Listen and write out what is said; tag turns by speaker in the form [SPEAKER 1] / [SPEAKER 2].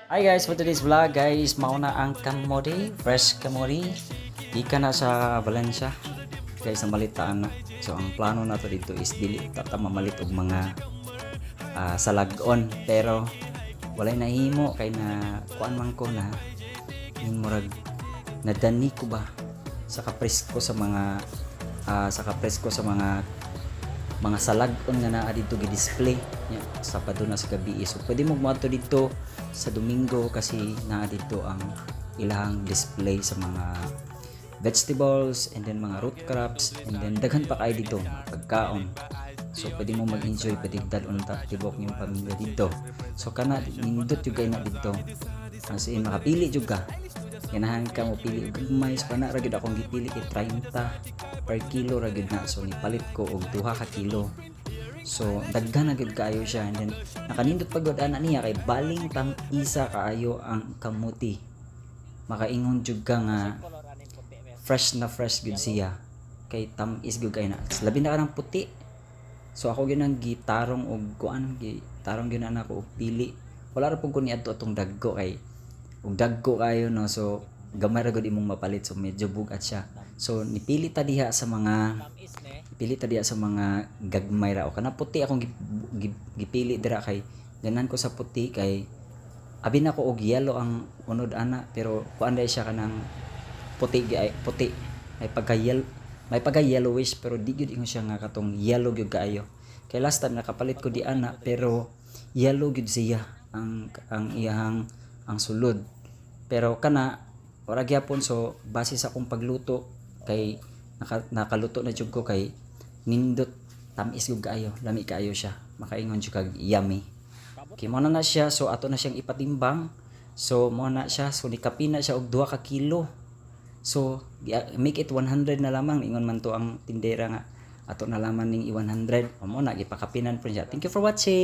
[SPEAKER 1] Hi guys, for today's vlog guys, mauna ang kamori, fresh kamori. Di ka na sa Valencia. Guys, ang balitaan na. So ang plano na to dito is dili tata mamalit og mga salagon, pero walay nahimo kay na kuan man ko na yung murag nadani ko ba sa kapresko sa mga mga salagon nga naa dito gi-display nya Sabado na sa gabi. So pwede mo moadto dito sa Domingo kasi naa dito ang ilang display sa mga vegetables and then mga root crops, and then daghan pa kay dito mga pagkaon. So pwede mo mag-enjoy, pwede dalon ta tibok yung pamilya dito. So kana nindot jud kay na dito. As in makapili jud ka. Ganahan ka mo pili og mais pa na ra gyud akong gipili kay 30 per kilo ra gyud na. So nipalit ko og 2 ka kilo. So daghan na gyud kaayo siya, and then nakanindot pagod ana niya kay baling tang isa kaayo ang kamuti. Makaingon jud ka nga fresh na fresh gyud siya kay tamis gyud kay na. Labi na kanang puti. So ako gyud ang gitarong og kuan, gitarong gyud na ako og pili. Wala ra pud ko niadto atong dagko kay og dagko kayo no, so gamay ra gud imong mapalit, so medyo bugat siya. So nipili ta diha sa mga gagmay ra o kana puti akong gipili dira kay ganan ko sa puti kay abi na ko og yellow ang unod ana, pero kuan dai siya kanang puti may pagka yellowish, pero di gyud ingon siya nga katong yellow gyud kaayo. Kay last time nakapalit ko di ana, pero yellow gyud siya ang iyang ang sulod. Pero kana wala gyapon, so base sa akong pagluto kay nakaluto na jud ko kay nindot tamis gyud kaayo, lami kaayo siya, makaingon jud kag yummy. Okay, mo na siya, so ato na siyang ipatimbang. So mo na siya, so nikapina siya og 2 ka kilo. So make it 100 na lamang, ingon man to ang tindera nga ato na lamang ning 100. Mo na gipakapinan po siya. Thank you for watching.